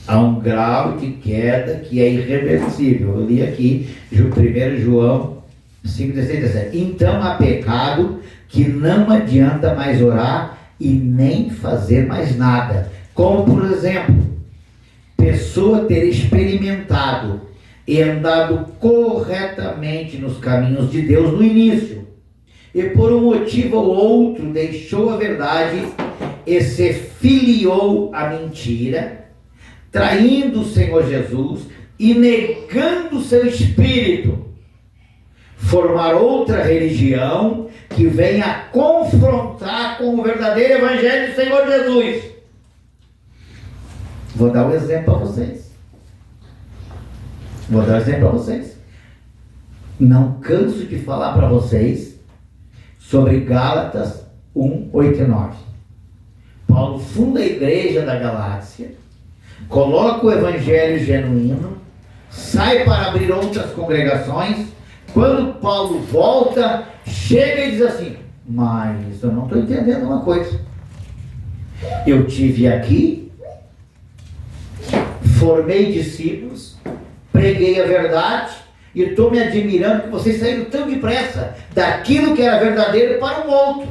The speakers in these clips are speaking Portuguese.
Há um grau de queda que é irreversível. Eu li aqui 1 João 5,16. Então há pecado que não adianta mais orar e nem fazer mais nada. Como, por exemplo, pessoa ter experimentado e andado corretamente nos caminhos de Deus no início, e por um motivo ou outro deixou a verdade e se filiou à mentira, traindo o Senhor Jesus e negando seu espírito, formar outra religião que venha confrontar com o verdadeiro evangelho do Senhor Jesus. Vou dar um exemplo para vocês. Não canso de falar para vocês sobre Gálatas 1, 8 e 9. Paulo funda a igreja da Galácia, coloca o evangelho genuíno, sai para abrir outras congregações. Quando Paulo volta, chega e diz assim: mas eu não estou entendendo uma coisa. Eu tive aqui, formei discípulos, preguei a verdade, e estou me admirando que vocês saíram tão depressa daquilo que era verdadeiro para um outro.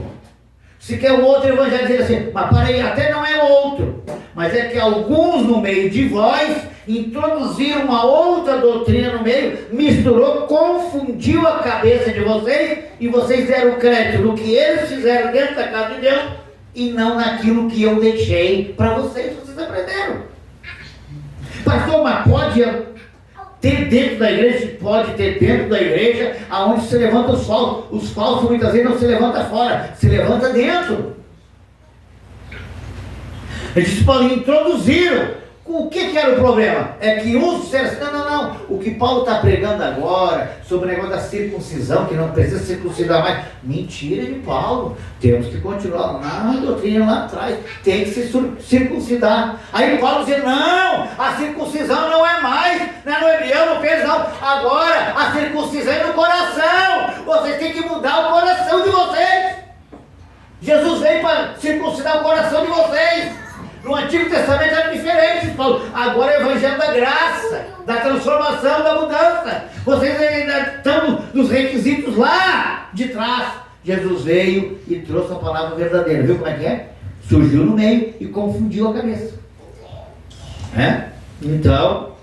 Se quer um outro evangelho, dizer assim: mas para aí, até não é outro, mas é que alguns no meio de vós introduziram uma outra doutrina no meio, misturou, confundiu a cabeça de vocês, e vocês deram crédito no que eles fizeram dentro da casa de Deus e não naquilo que eu deixei para vocês aprenderam. Pastor, mas pode ter dentro da igreja? Pode ter dentro da igreja, aonde se levanta os falsos. Os falsos muitas vezes não se levanta fora, se levanta dentro. Eles podem introduzir. O que era o problema? É que uns disseram assim: não, o que Paulo está pregando agora, sobre o negócio da circuncisão, que não precisa circuncidar mais. Mentira de Paulo. Temos que continuar na doutrina lá atrás, tem que se circuncidar. Aí Paulo dizia: não, a circuncisão não é mais, não é no hebreu, não fez não. Agora a circuncisão é no coração. Vocês têm que mudar o coração de vocês. Jesus veio para circuncidar o coração de vocês. No Antigo Testamento era diferente, Paulo. Agora é o evangelho da graça, da transformação, da mudança. Vocês ainda estão nos requisitos lá de trás. Jesus veio e trouxe a palavra verdadeira. Viu como é que é? Surgiu no meio e confundiu a cabeça. Então,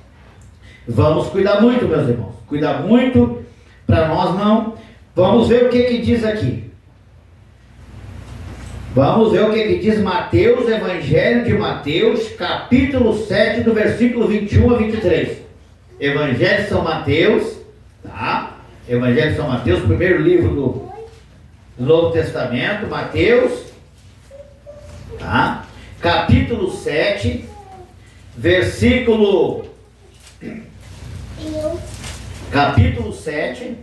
vamos cuidar muito, meus irmãos. Cuidar muito para nós não. Vamos ver o que diz aqui. Vamos ver o que diz Mateus, Evangelho de Mateus, capítulo 7, do versículo 21 a 23. Evangelho de São Mateus, tá? Evangelho de São Mateus, primeiro livro do Novo Testamento, Mateus, tá? Capítulo 7, versículo... Capítulo 7,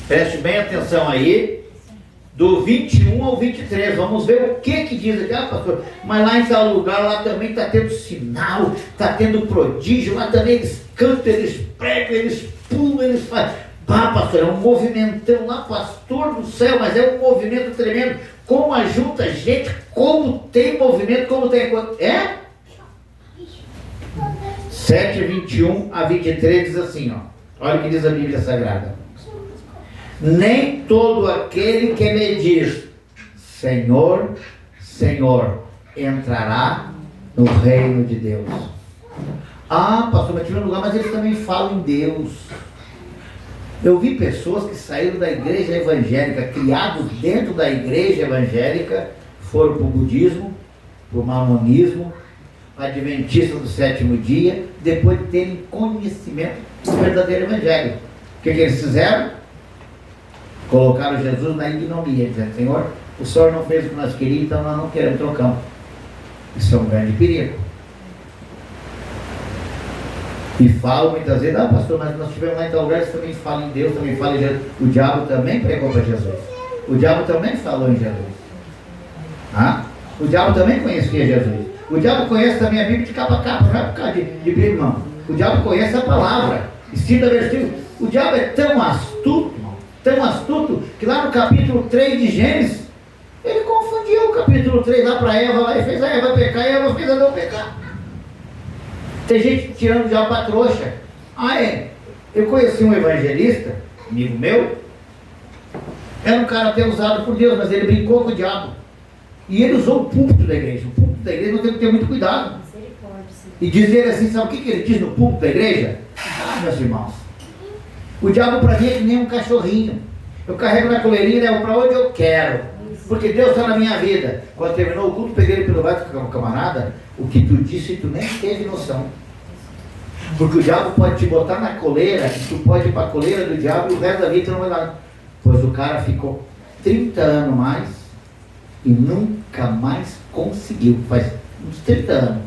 preste bem atenção aí. Do 21 ao 23, vamos ver o que diz aqui. Pastor, mas lá em tal lugar, lá também está tendo sinal, está tendo prodígio, lá também eles cantam, eles pregam, eles pulam, eles fazem. Pastor, é um movimentão lá, pastor do céu, mas é um movimento tremendo. Como ajunta gente, como tem movimento, como tem... 7, 21 a 23 diz assim, olha o que diz a Bíblia Sagrada. Nem todo aquele que me diz Senhor, Senhor, entrará no reino de Deus. Pastor, mas tive um lugar, mas eles também falam em Deus. Eu vi pessoas que saíram da igreja evangélica, criados dentro da igreja evangélica, foram para o budismo, para o mamonismo, adventistas do sétimo dia, depois de terem conhecimento do verdadeiro evangelho. O que eles fizeram? Colocaram Jesus na ignomia, dizendo: Senhor, o Senhor não fez o que nós queríamos, então nós não queremos, trocamos. Isso é um grande perigo. E falam muitas vezes: pastor, mas nós tivemos lá em tal lugar, você também fala em Deus, também fala em Jesus. O diabo também pregou para Jesus. O diabo também falou em Jesus. O diabo também conhecia Jesus. O diabo conhece também a Bíblia de capa a capa, não é por causa de Bíblia, irmão. O diabo conhece a palavra. E cita versículo. O diabo é tão astuto, que lá no capítulo 3 de Gênesis, ele confundiu o capítulo 3 lá para Eva, lá e fez a Eva pecar, e a Eva fez Adão pecar. Tem gente tirando o diabo para trouxa. Eu conheci um evangelista, amigo meu, era um cara até usado por Deus, mas ele brincou com o diabo. E ele usou o púlpito da igreja. O púlpito da igreja não tem que ter muito cuidado. E diz ele assim, sabe o que ele diz no púlpito da igreja? Meus irmãos, o diabo para mim é que nem um cachorrinho. Eu carrego na coleirinha e levo para onde eu quero. Porque Deus está na minha vida. Quando terminou o culto, peguei ele pelo braço e falei, camarada, o que tu disse tu nem teve noção. Porque o diabo pode te botar na coleira, e tu pode ir para a coleira do diabo e o resto da vida tu não vai dar. Pois o cara ficou 30 anos mais e nunca mais conseguiu. Faz uns 30 anos.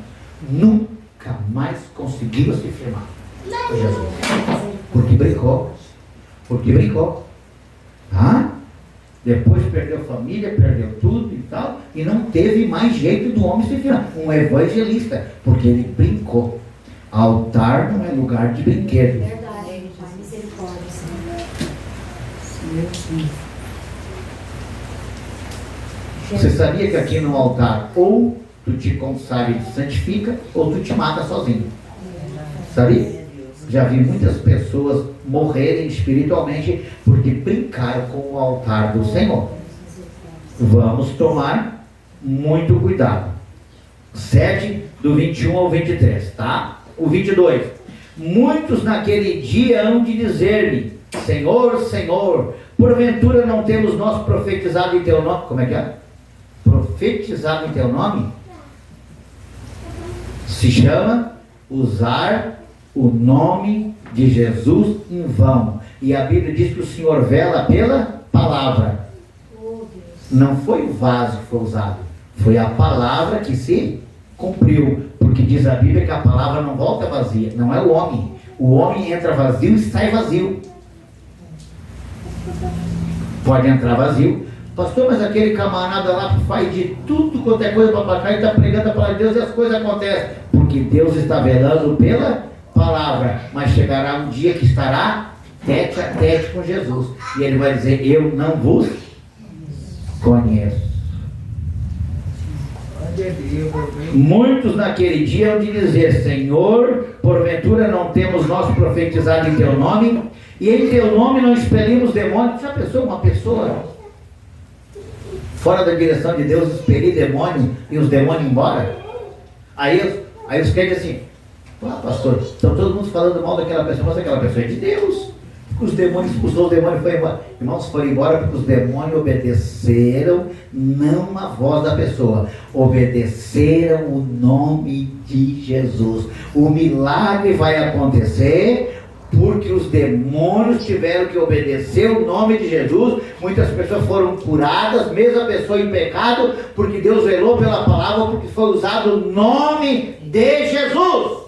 Nunca mais conseguiu se firmar. Jesus. Porque brincou. Depois perdeu família, perdeu tudo e tal, e não teve mais jeito do homem se firmar. Um evangelista, porque ele brincou. Altar não é lugar de brinquedo. Verdade, Pai, misericórdia, Senhor. Você sabia que aqui no altar ou tu te consagra e te santifica, ou tu te mata sozinho. Sabia? Já vi muitas pessoas morrerem espiritualmente porque brincaram com o altar do Senhor. Vamos tomar muito cuidado. 7, do 21 ao 23, tá? O 22. Muitos naquele dia hão de dizer-me, Senhor, Senhor, porventura não temos nós profetizado em teu nome? Como é que é? Profetizado em teu nome? Se chama usar o nome de Jesus em vão. E a Bíblia diz que o Senhor vela pela palavra. Não foi o vaso que foi usado, foi a palavra que se cumpriu. Porque diz a Bíblia que a palavra não volta vazia, não é o homem. O homem entra vazio e sai vazio. Pode entrar vazio. Pastor, mas aquele camarada lá faz de tudo quanto é coisa para cá e está pregando a palavra de Deus e as coisas acontecem. Porque Deus está velando pela palavra. Mas chegará um dia que estará tete a tete com Jesus. E ele vai dizer, eu não vos conheço. Muitos naquele dia hão de dizer, Senhor, porventura não temos nós profetizado em teu nome, e em teu nome não expelimos demônios. Já pensou uma pessoa fora da direção de Deus expelir demônio e os demônios ir embora? Aí os crentes assim, pastor, estão todo mundo falando mal daquela pessoa, mas aquela pessoa é de Deus. Os demônios expulsou, os demônios foram embora. Irmãos, foram embora porque os demônios obedeceram não a voz da pessoa, obedeceram o nome de Jesus. O milagre vai acontecer porque os demônios tiveram que obedecer o nome de Jesus. Muitas pessoas foram curadas, mesmo a pessoa em pecado, porque Deus velou pela palavra, porque foi usado o nome de Jesus.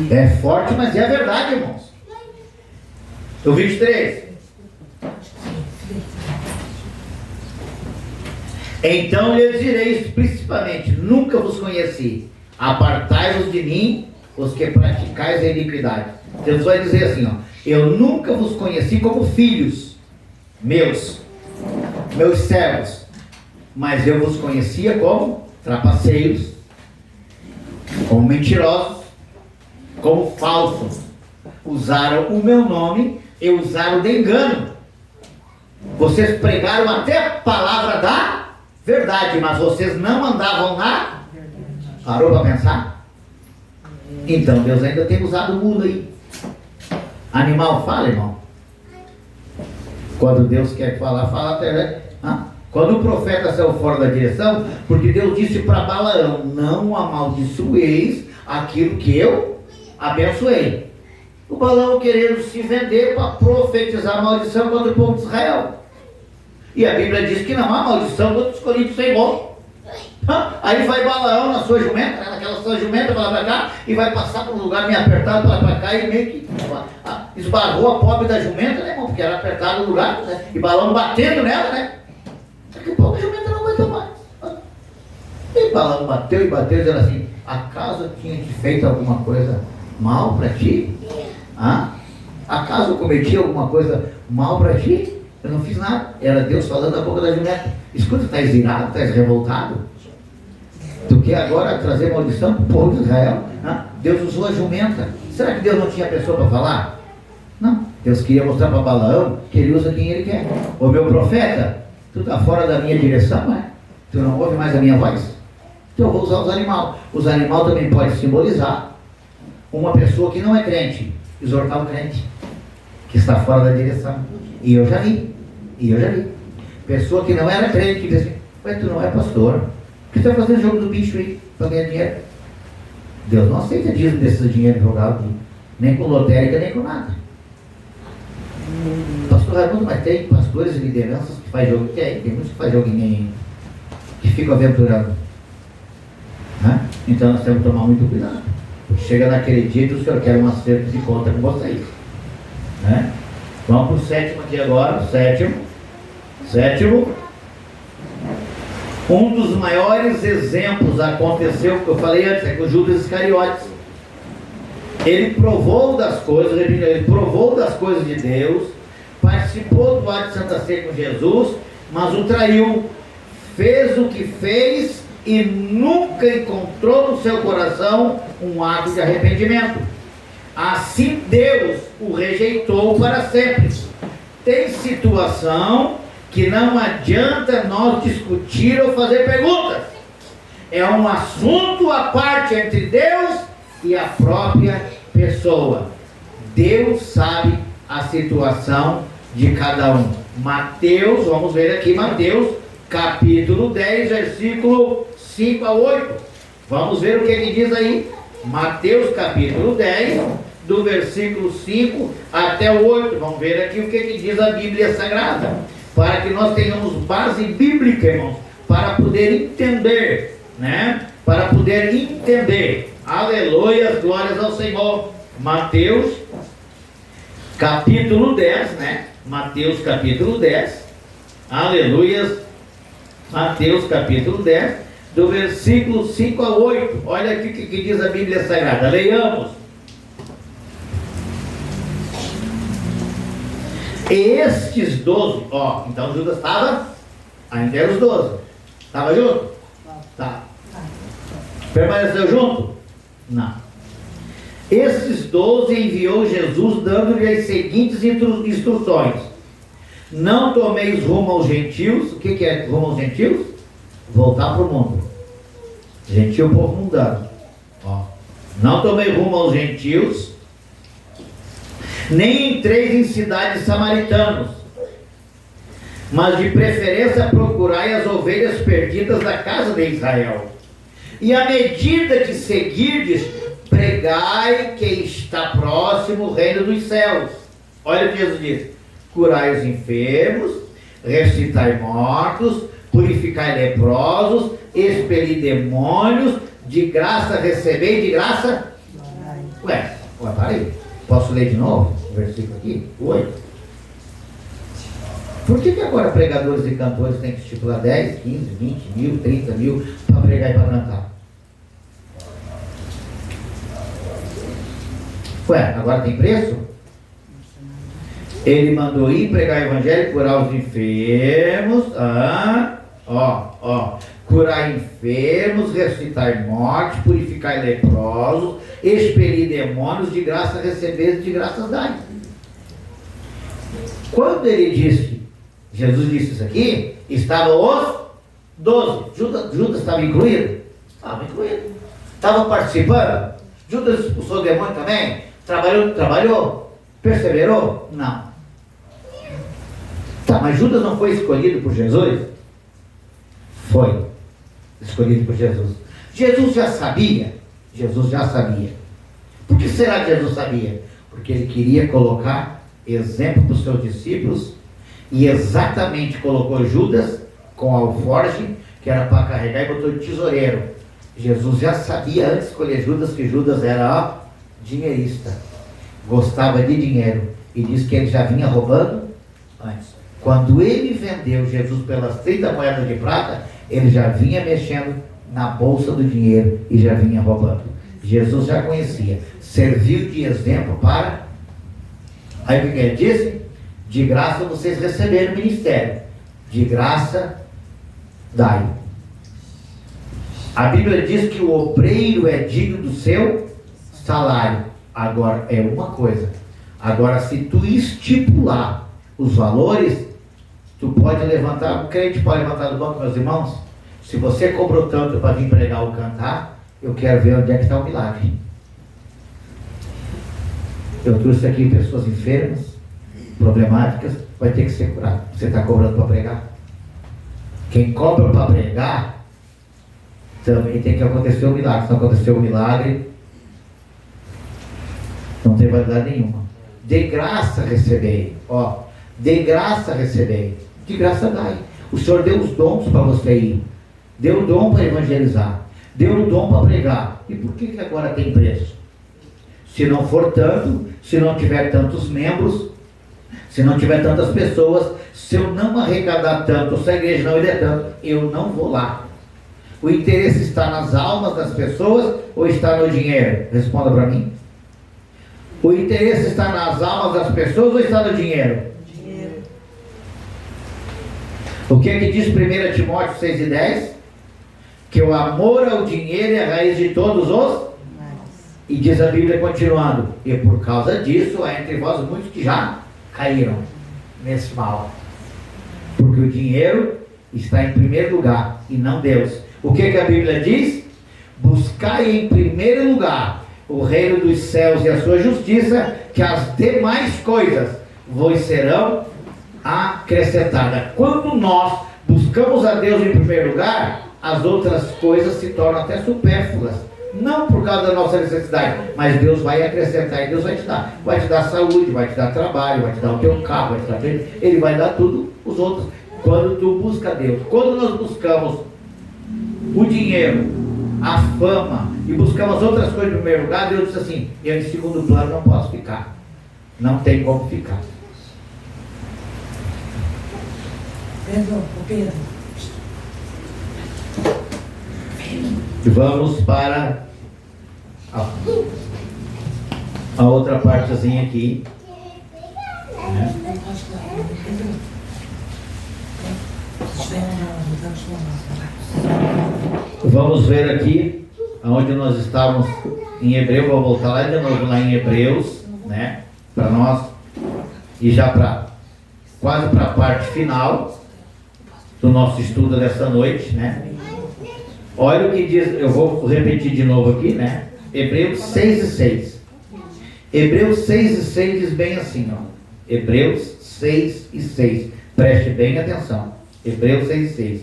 É forte, mas é verdade, irmãos. O 23. Então lhes direi explicitamente, nunca vos conheci, apartai-vos de mim, os que praticais a iniquidade. Deus vai dizer assim, eu nunca vos conheci como filhos meus servos, mas eu vos conhecia como trapaceiros, como mentirosos, como falsos. Usaram o meu nome e usaram de engano. Vocês pregaram até a palavra da verdade, mas vocês não andavam na... Parou para pensar? Então Deus ainda tem usado o mundo aí. Animal fala, irmão. Quando Deus quer falar, fala até... Quando o profeta saiu fora da direção, porque Deus disse para Balaão, não amaldiçoeis aquilo que eu abençoei. O Balaão querendo se vender para profetizar a maldição contra o povo de Israel. E a Bíblia diz que não há maldição contra os escolhidos sem bom. Aí vai Balaão na sua jumenta, naquela sua jumenta para lá para cá, e vai passar por um lugar meio apertado para lá para cá, e meio que esbarrou a pobre da jumenta, né, irmão? Porque era apertado o lugar, né? E Balaão batendo nela, né? Daqui a pouco a jumenta não aguentou mais. E Balaão bateu e bateu, dizendo assim, acaso eu tinha te feito alguma coisa mal para ti? Acaso eu cometi alguma coisa mal para ti? Eu não fiz nada. Era Deus falando da boca da jumenta. Escuta, estás irado, estás revoltado? Tu porque agora trazer maldição para o povo de Israel, Deus usou a jumenta. Será que Deus não tinha pessoa para falar? Não. Deus queria mostrar para Balaão que ele usa quem ele quer. Ô meu profeta, tu está fora da minha direção, é? Tu não ouve mais a minha voz? Então eu vou usar os animais. Os animais também podem simbolizar uma pessoa que não é crente, exortar o crente, que está fora da direção. E eu já vi. Pessoa que não era crente, que diz assim, mas tu não é pastor. Por que tu está fazendo jogo do bicho aí para ganhar dinheiro? Deus não aceita dízimo desses dinheiro jogado, nem com lotérica, nem com nada. Pastor Raimundo, mas tem pastores e lideranças que fazem jogo. Tem muitos que fazem joguinho que ficam aventurando. Então nós temos que tomar muito cuidado. Porque chega naquele dia que o Senhor quer um acerto de conta com vocês. Vamos para o sétimo aqui agora. Sétimo. Um dos maiores exemplos aconteceu, que eu falei antes, é com Judas Iscariotes. Ele provou das coisas, de Deus, participou do ato de Santa Ceia com Jesus, mas o traiu, fez o que fez e nunca encontrou no seu coração um ato de arrependimento. Assim Deus o rejeitou para sempre. Tem situação que não adianta nós discutir ou fazer perguntas. É um assunto à parte entre Deus e a própria pessoa. Deus sabe a situação de cada um. Mateus, vamos ver aqui, Mateus capítulo 10, versículo 5 a 8. Vamos ver o que diz aí. Mateus capítulo 10, do versículo 5 até o 8. Vamos ver aqui o que diz a Bíblia Sagrada, para que nós tenhamos base bíblica, irmãos, para poder entender, Para poder entender. Aleluia, glórias ao Senhor. Mateus capítulo 10, Mateus capítulo 10. Aleluia. Mateus capítulo 10, do versículo 5 a 8. Olha aqui o que diz a Bíblia Sagrada. Leiamos. Estes 12, então Judas estava, ainda eram os 12. Estava junto? Tá. Permaneceu junto? Não. Estes 12 enviou Jesus, dando-lhe as seguintes instruções: não tomeis rumo aos gentios. O que é rumo aos gentios? Voltar para o mundo. Gentil, povo mundano. Não tomei rumo aos gentios, nem entreis em cidades samaritanos, mas de preferência procurai as ovelhas perdidas da casa de Israel. E à medida que seguirdes, pregai que está próximo o reino dos céus. Olha o que Jesus diz: curai os enfermos, ressuscitai mortos, purificai leprosos, expeli demônios, de graça recebei, de graça... Para aí. Posso ler de novo o versículo aqui? 8. Por que agora pregadores e cantores têm que estipular 10, 15, 20 mil, 30 mil para pregar e para cantar? Agora tem preço? Ele mandou ir pregar o evangelho, curar os enfermos, curar enfermos, ressuscitar mortes, purificar leprosos, expelir demônios, de graça receber, de graça dar. Quando ele disse, Jesus disse isso aqui, estavam os 12. Judas estava incluído? Estava incluído. Estava participando? Judas expulsou o demônio também? Trabalhou? Perseverou? Não. Tá, mas Judas não foi escolhido por Jesus? Foi escolhido por Jesus. Jesus já sabia? Jesus já sabia. Por que será que Jesus sabia? Porque ele queria colocar exemplo para os seus discípulos, e exatamente colocou Judas com alforge, que era para carregar, e botou de tesoureiro. Jesus já sabia antes de escolher Judas que Judas era dinheirista, gostava de dinheiro, e diz que ele já vinha roubando antes. Quando ele vendeu Jesus pelas 30 moedas de prata, ele já vinha mexendo na bolsa do dinheiro e já vinha roubando. Jesus já conhecia, serviu de exemplo para... Aí o que ele disse? De graça vocês receberam o ministério, de graça dai. A Bíblia diz que o obreiro é digno do seu salário. Agora, é uma coisa. Agora, se tu estipular os valores, tu pode levantar, o crente pode levantar do banco, meus irmãos. Se você cobrou tanto para vir pregar ou cantar, eu quero ver onde é que está o milagre. Eu trouxe aqui pessoas enfermas, problemáticas, vai ter que ser curado. Você está cobrando para pregar? Quem cobra para pregar, também tem que acontecer o milagre. Se não acontecer o milagre, não tem validade nenhuma. De graça recebei. Ó, de graça recebei. De graça dai. O Senhor deu os dons para você ir. Deu o dom para evangelizar. Deu o dom para pregar. E por que agora tem preço? Se não for tanto, se não tiver tantos membros, se não tiver tantas pessoas, se eu não arrecadar tanto, se a igreja não der tanto, eu não vou lá. O interesse está nas almas das pessoas ou está no dinheiro? Responda para mim. O interesse está nas almas das pessoas ou está no dinheiro? Dinheiro. O que é que diz 1 Timóteo 6:10? Que o amor ao dinheiro é a raiz de todos os... E diz a Bíblia continuando, e por causa disso há entre vós muitos que já caíram nesse mal. Porque o dinheiro está em primeiro lugar e não Deus. O que a Bíblia diz? Buscai em primeiro lugar o reino dos céus e a sua justiça, que as demais coisas vos serão acrescentadas. Quando nós buscamos a Deus em primeiro lugar, as outras coisas se tornam até supérfluas. Não por causa da nossa necessidade, mas Deus vai acrescentar e Deus vai te dar. Vai te dar saúde, vai te dar trabalho, vai te dar o teu carro, vai te dar... Ele vai dar tudo os outros. Quando tu busca Deus. Quando nós buscamos o dinheiro, a fama e buscamos outras coisas em primeiro lugar, Deus diz assim, eu em segundo plano não posso ficar. Não tem como ficar. Pedro. Vamos para a outra partezinha aqui, né? Vamos ver aqui onde nós estávamos em Hebreus. Vou voltar lá de novo lá em Hebreus, né? Para nós e já para quase para a parte final do nosso estudo dessa noite, né? Olha o que diz, eu vou repetir de novo aqui, né? Hebreus 6:6. Hebreus 6:6 diz bem assim, ó. Hebreus 6:6. Preste bem atenção. Hebreus 6:6.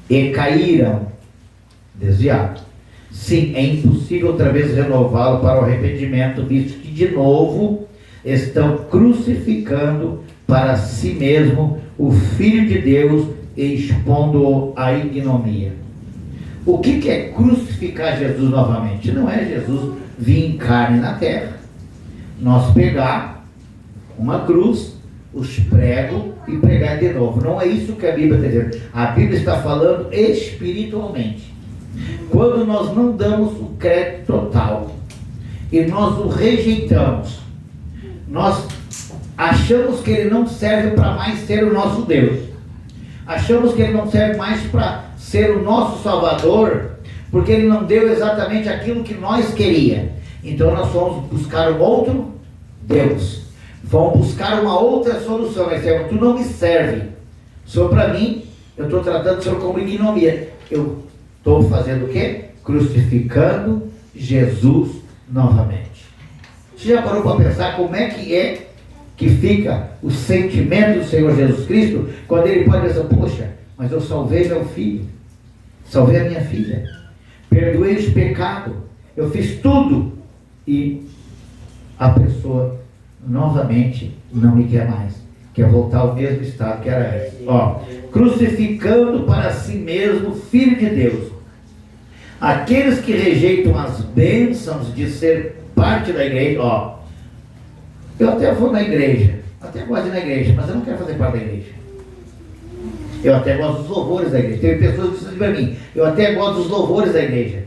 E caíram, desviados. Sim, é impossível outra vez renová-lo para o arrependimento, visto que de novo estão crucificando para si mesmo o Filho de Deus e expondo-o à ignomia. O que é crucificar Jesus novamente? Não é Jesus vir em carne na terra, nós pegar uma cruz, os pregos e pregar de novo. Não é isso que a Bíblia está dizendo. A Bíblia está falando espiritualmente. Quando nós não damos o crédito total e nós o rejeitamos, nós achamos que ele não serve para mais ser o nosso Deus, achamos que ele não serve mais para ser o nosso Salvador, porque ele não deu exatamente aquilo que nós queríamos. Então nós fomos buscar um outro Deus, vamos buscar uma outra solução. Mas tu não me serve, Senhor, para mim, eu estou tratando o Senhor como ignomia. Eu estou fazendo o quê? Crucificando Jesus novamente. Você já parou para pensar como é que fica o sentimento do Senhor Jesus Cristo, quando ele pode dizer, poxa, mas eu salvei meu filho, salvei a minha filha, perdoei os pecados, eu fiz tudo, e a pessoa novamente não me quer mais, quer voltar ao mesmo estado que era antes. Ó, crucificando para si mesmo o Filho de Deus. Aqueles que rejeitam as bênçãos de ser parte da igreja, ó, eu até vou na igreja, até gosto de ir na igreja, mas eu não quero fazer parte da igreja. Eu até gosto dos louvores da igreja. Tem pessoas que dizem para mim, eu até gosto dos louvores da igreja.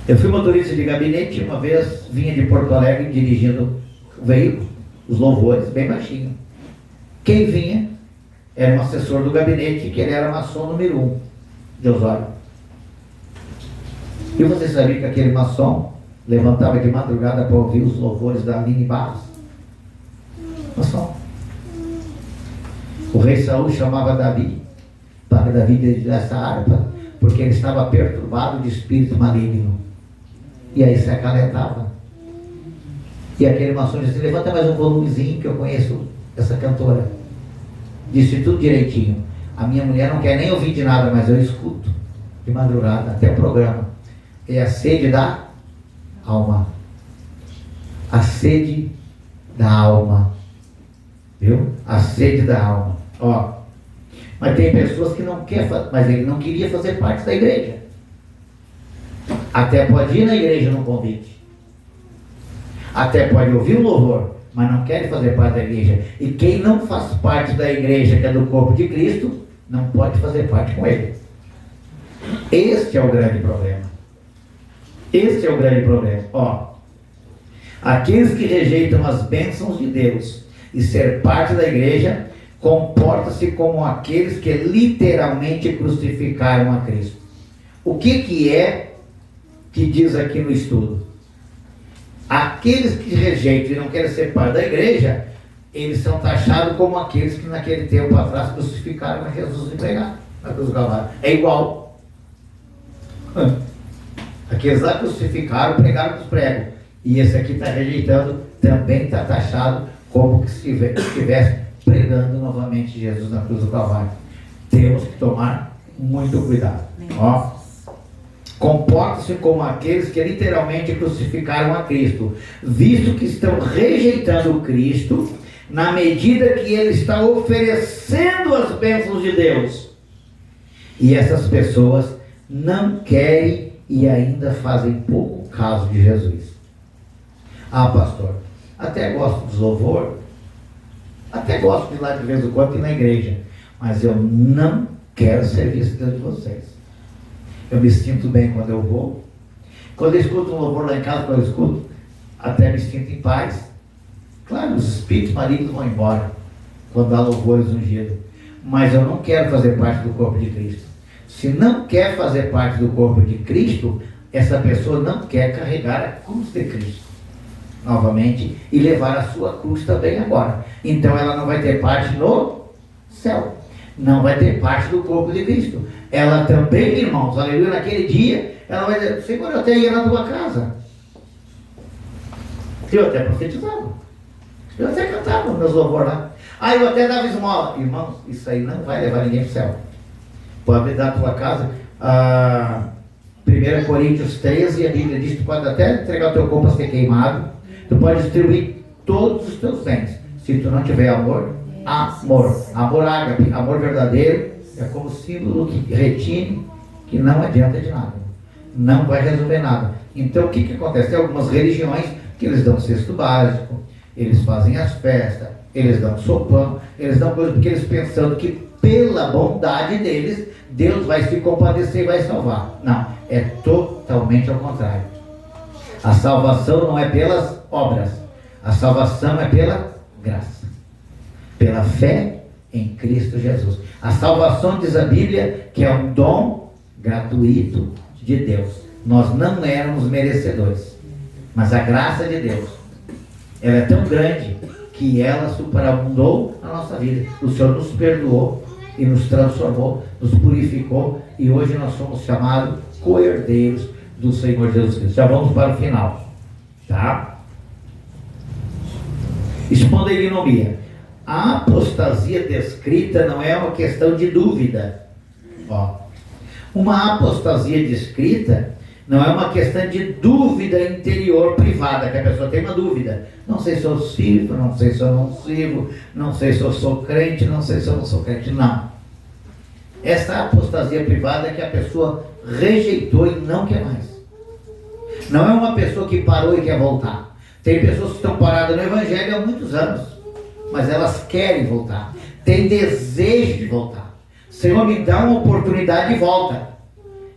Eu fui motorista de gabinete, uma vez vinha de Porto Alegre dirigindo o veículo, os louvores, bem baixinho. Quem vinha era um assessor do gabinete, que ele era maçom número 1 de Osório. E você sabia que aquele maçom levantava de madrugada para ouvir os louvores da Aline Barros? Maçom. O rei Saul chamava Davi, para Davi dedilhar essa harpa, porque ele estava perturbado de espírito maligno. E aí se acalentava. E aquele maçom disse: levanta mais um volumezinho que eu conheço essa cantora. Disse tudo direitinho. A minha mulher não quer nem ouvir de nada, mas eu escuto de madrugada, até o programa. É a sede da alma. A sede da alma. Viu? A sede da alma. Ó. Mas tem pessoas que não querem, mas ele não queria fazer parte da igreja. Até pode ir na igreja num convite. Até pode ouvir o louvor, mas não quer fazer parte da igreja. E quem não faz parte da igreja, que é do corpo de Cristo, não pode fazer parte com ele. Este é o grande problema. Este é o grande problema. Ó, aqueles que rejeitam as bênçãos de Deus e ser parte da igreja, comportam-se como aqueles que literalmente crucificaram a Cristo. O que é que diz aqui no estudo? Aqueles que rejeitam e não querem ser parte da igreja, eles são taxados como aqueles que naquele tempo atrás crucificaram a Jesus e pregaram na cruz do Calvário. É igual. Aqueles lá crucificaram, pregaram com os pregos. E esse aqui está rejeitando, também está taxado como que se estivesse pregando novamente Jesus na cruz do Calvário. Temos que tomar muito cuidado. Ó. Comportam-se como aqueles que literalmente crucificaram a Cristo, visto que estão rejeitando Cristo, na medida que Ele está oferecendo as bênçãos de Deus. E essas pessoas não querem e ainda fazem pouco caso de Jesus. Ah, pastor, até gosto dos louvor, até gosto de ir lá de vez em quando ir na igreja, mas eu não quero serviço de vocês. Eu me sinto bem quando eu vou. Quando eu escuto um louvor lá em casa, quando eu escuto, até me sinto em paz. Claro, os espíritos malignos vão embora quando há louvores ungidos. Mas eu não quero fazer parte do corpo de Cristo. Se não quer fazer parte do corpo de Cristo, essa pessoa não quer carregar a cruz de Cristo novamente e levar a sua cruz também agora. Então ela não vai ter parte no céu. Não vai ter parte do corpo de Cristo. Ela também, irmãos, aleluia, naquele dia, ela vai dizer: Senhor, eu até ia na tua casa. Eu até profetizava. Eu até cantava meus louvores lá. Ah, eu até dava esmola. Irmãos, isso aí não vai levar ninguém para o céu. Pode dar a tua casa. 1 Coríntios 13, a Bíblia diz que tu pode até entregar o teu corpo a ser queimado. Tu pode distribuir todos os teus bens. Se tu não tiver amor, amor ágape, amor verdadeiro, é como símbolo que retine, que não adianta de nada, não vai resolver nada. Então o que acontece? Tem algumas religiões que eles dão cesto básico, eles fazem as festas, eles dão sopão, eles dão coisa, porque eles pensando que pela bondade deles, Deus vai se compadecer e vai salvar. Não, é totalmente ao contrário. A salvação não é pelas obras, a salvação é pela graça, pela fé em Cristo Jesus. A salvação, diz a Bíblia, que é um dom gratuito de Deus. Nós não éramos merecedores, mas a graça de Deus, ela é tão grande que ela superabundou a nossa vida. O Senhor nos perdoou e nos transformou, nos purificou, e hoje nós somos chamados co-herdeiros do Senhor Jesus Cristo. Já vamos para o final, tá? Esponderionomia. A apostasia descrita não é uma questão de dúvida. Ó, uma apostasia descrita não é uma questão de dúvida interior privada, que a pessoa tem uma dúvida. Não sei se eu sirvo, não sei se eu não sirvo, não sei se eu sou crente, não sei se eu não sou crente. Não. Essa apostasia privada é que a pessoa rejeitou e não quer mais. Não é uma pessoa que parou e quer voltar. Tem pessoas que estão paradas no Evangelho há muitos anos, mas elas querem voltar, tem desejo de voltar. Senhor, me dá uma oportunidade de volta.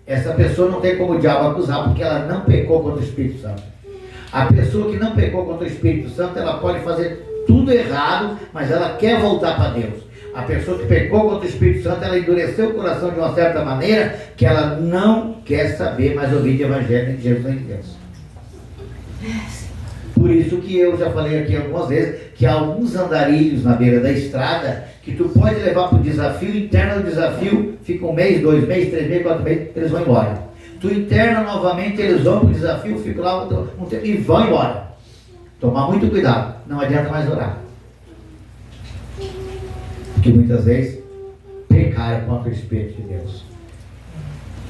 Essa pessoa não tem como o diabo acusar, porque ela não pecou contra o Espírito Santo. A pessoa que não pecou contra o Espírito Santo, ela pode fazer tudo errado, mas ela quer voltar para Deus. A pessoa que pecou contra o Espírito Santo, ela endureceu o coração de uma certa maneira que ela não quer saber mais ouvir de Evangelho de Jesus nem de Deus. Por isso que eu já falei aqui algumas vezes que há alguns andarilhos na beira da estrada que tu pode levar para o desafio, interna do desafio, fica 1 mês, 2 meses, 3 meses, 4 meses, eles vão embora. Tu interna novamente, eles vão para o desafio, ficam lá um tempo e vão embora. Tomar muito cuidado, não adianta mais orar. Porque muitas vezes pecaram contra o Espírito de Deus.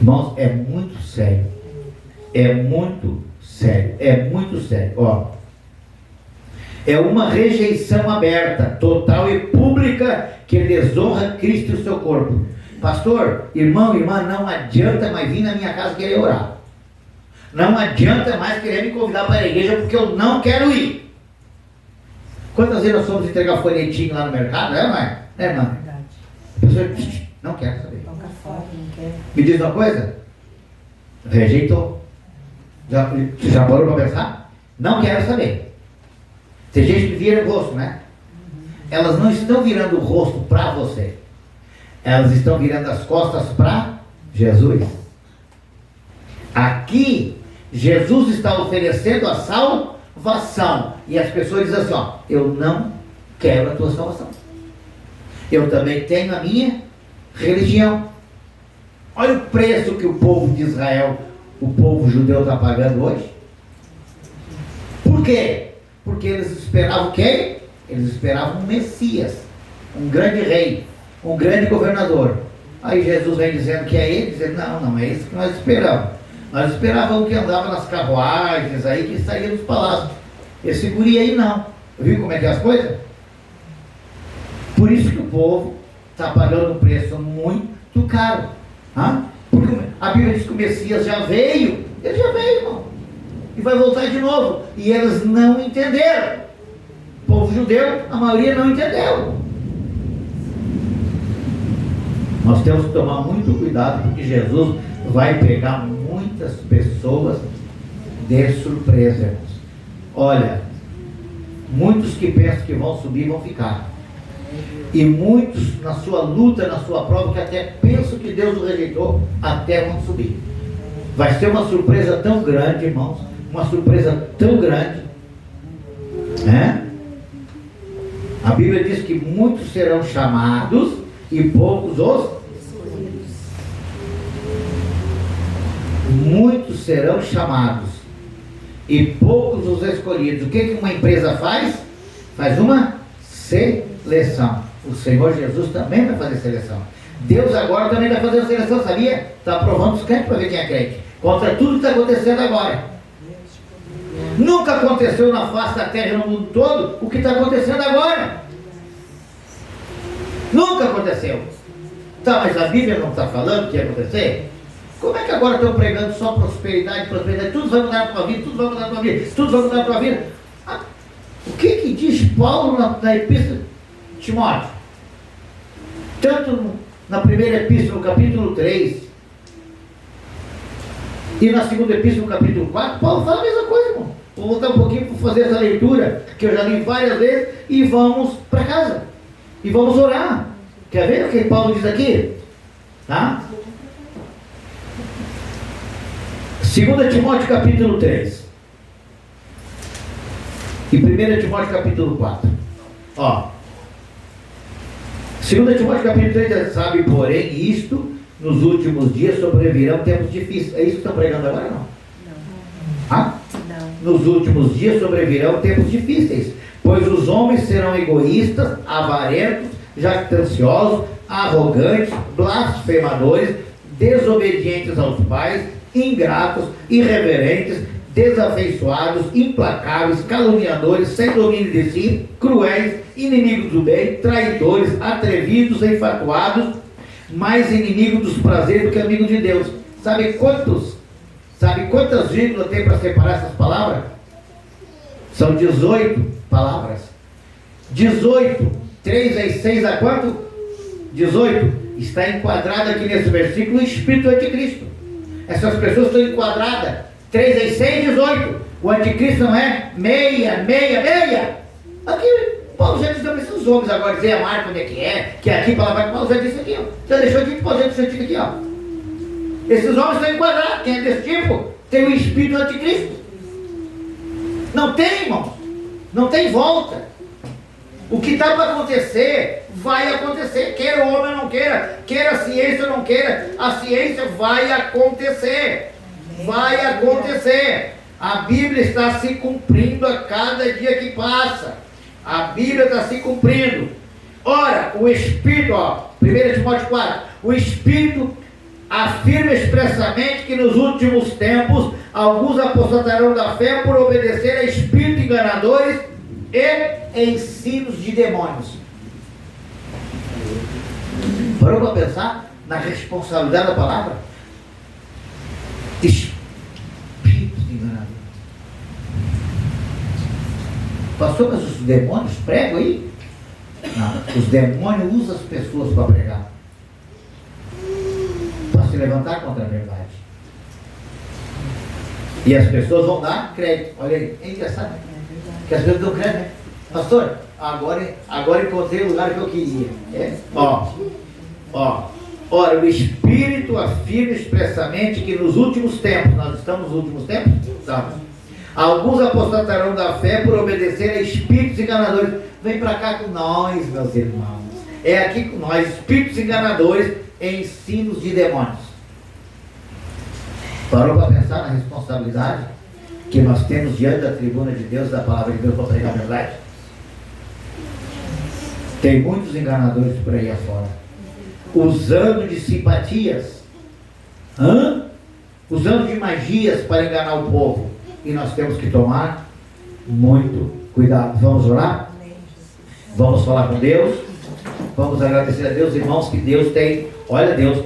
Irmãos, é muito sério. É muito sério. É muito sério. Ó, é uma rejeição aberta, total e pública que desonra Cristo e o seu corpo. Pastor, irmão, irmã, não adianta mais vir na minha casa querer orar. Não adianta mais querer me convidar para a igreja porque eu não quero ir. Quantas vezes nós fomos entregar folhetinho lá no mercado? É, mãe? É, irmã? Verdade. A pessoa não quer saber. Toca fora, não quer. Me diz uma coisa? Rejeitou. Já parou para pensar? Não quero saber. Tem gente que vira o rosto, né? Elas não estão virando o rosto para você. Elas estão virando as costas para Jesus. Aqui, Jesus está oferecendo a salvação. E as pessoas dizem assim, ó, eu não quero a tua salvação. Eu também tenho a minha religião. Olha o preço que o povo de Israel, o povo judeu está pagando hoje. Por quê? Porque eles esperavam quem? Eles esperavam um Messias, um grande rei, um grande governador. Aí Jesus vem dizendo que é ele, dizendo, não é isso que nós esperamos. Nós esperávamos que andava nas carruagens aí, que saía dos palácios. Esse guri aí não. Viu como é que é as coisas? Por isso que o povo está pagando um preço muito caro. Porque a Bíblia diz que o Messias já veio. Ele já veio, irmão. E vai voltar de novo. E eles não entenderam. O povo judeu, a maioria não entendeu. Nós temos que tomar muito cuidado, porque Jesus vai pegar muitas pessoas de surpresa, irmãos. Olha, muitos que pensam que vão subir vão ficar. E muitos na sua luta, na sua prova, que até pensam que Deus o rejeitou, até vão subir. Vai ser uma surpresa tão grande, irmãos. Uma surpresa tão grande, né? A Bíblia diz que muitos serão chamados e poucos os escolhidos. Muitos serão chamados e poucos os escolhidos. O que uma empresa faz? Faz uma seleção. O Senhor Jesus também vai fazer seleção. Deus agora também vai fazer a seleção, sabia? Está aprovando os crentes para ver quem é crente. Contra tudo que está acontecendo agora. Nunca aconteceu na face da terra, no mundo todo, o que está acontecendo agora. Nunca aconteceu. Tá, mas a Bíblia não está falando que ia acontecer? Como é que agora estão pregando só prosperidade, prosperidade? Tudo vai mudar na tua vida, tudo vai mudar na tua vida, tudo vai mudar na tua vida. O que diz Paulo na epístola de Timóteo? Tanto na primeira epístola, no capítulo 3, e na segunda epístola, no capítulo 4, Paulo fala a mesma coisa, irmão. Vou voltar um pouquinho para fazer essa leitura, que eu já li várias vezes, e vamos para casa. E vamos orar. Quer ver o que Paulo diz aqui? Tá? 2 Timóteo capítulo 3. E 1 Timóteo capítulo 4. Ó. 2 Timóteo capítulo 3 já sabe, porém, isto, nos últimos dias sobrevirão tempos difíceis. É isso que estão pregando agora, não? Não. Nos últimos dias sobrevirão tempos difíceis, pois os homens serão egoístas, avarentos, jactanciosos, arrogantes, blasfemadores, desobedientes aos pais, ingratos, irreverentes, desafeiçoados, implacáveis, caluniadores, sem domínio de si, cruéis, inimigos do bem, traidores, atrevidos, enfatuados, mais inimigos dos prazeres do que amigos de Deus. Sabe quantas vírgulas tem para separar essas palavras? São 18 palavras. 18, 3 vezes 6 a quanto? 18. Está enquadrado aqui nesse versículo o espírito do anticristo. Essas pessoas estão enquadradas. 3 vezes 6, 18. O anticristo não é meia. Aqui, Paulo já disse também esses homens agora, dizer a marca onde é, que é aqui, para lá, Paulo já disse aqui, ó. Já deixou de fazer o sentido aqui, ó. Esses homens estão enquadrados, quem é desse tipo, tem o espírito anticristo. Não tem, irmãos. Não tem volta. O que está para acontecer, vai acontecer. Queira o homem ou não queira, queira a ciência ou não queira, a ciência vai acontecer. Vai acontecer. A Bíblia está se cumprindo a cada dia que passa. A Bíblia está se cumprindo. Ora, o Espírito, ó, 1 Timóteo 4, o Espírito afirma expressamente que nos últimos tempos alguns apostatarão da fé por obedecer a espíritos enganadores e ensinos de demônios. Parou para pensar na responsabilidade da palavra? Espíritos enganadores. Pastor, mas os demônios pregam aí? Não, os demônios usam as pessoas para pregar, para se levantar contra a verdade. E as pessoas vão dar crédito. Olha aí, é engraçado, né? Que as pessoas dão crédito, né? Pastor, agora encontrei o lugar que eu queria. Ora, o Espírito afirma expressamente que nos últimos tempos, nós estamos nos últimos tempos? Estamos. Alguns apostatarão da fé por obedecer a espíritos enganadores. Vem para cá com nós, meus irmãos. É aqui com nós, espíritos enganadores, ensinos de demônios. Parou para pensar na responsabilidade que nós temos diante da tribuna de Deus, da palavra de Deus, para pregar a verdade? Tem muitos enganadores por aí afora, usando de simpatias, usando de magias para enganar o povo. E nós temos que tomar muito cuidado. Vamos orar? Vamos falar com Deus? Vamos agradecer a Deus, irmãos, que Deus tem. Olha, Deus.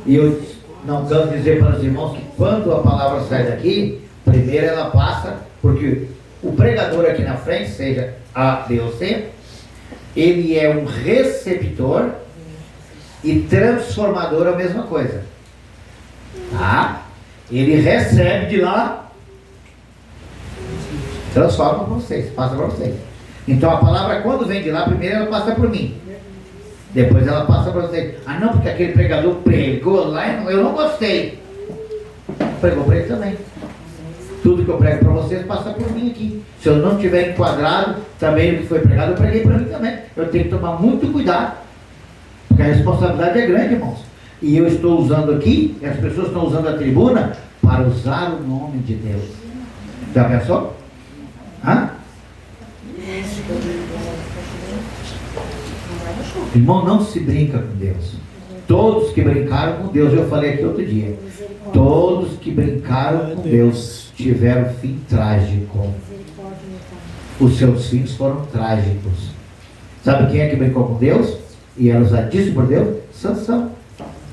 E eu não canso de dizer para os irmãos que quando a palavra sai daqui, primeiro ela passa, porque o pregador aqui na frente, seja A, B ou C, ele é um receptor e transformador é a mesma coisa. Tá? Ele recebe de lá, transforma para vocês, passa para vocês. Então a palavra, quando vem de lá, primeiro ela passa por mim, depois ela passa para vocês. Ah não, porque aquele pregador pregou lá e eu não gostei. Pregou para ele também. Tudo que eu prego para vocês passa por mim aqui. Se eu não tiver enquadrado também o que foi pregado, eu preguei para mim também. Eu tenho que tomar muito cuidado, porque a responsabilidade é grande, irmãos. E eu estou usando aqui, e as pessoas estão usando a tribuna para usar o nome de Deus. Já pensou? Irmão, não se brinca com Deus. Todos que brincaram com Deus, eu falei aqui outro dia, todos que brincaram com Deus tiveram fim trágico. Os seus fins foram trágicos. Sabe quem é que brincou com Deus? E era usadíssimo por Deus? Sansão.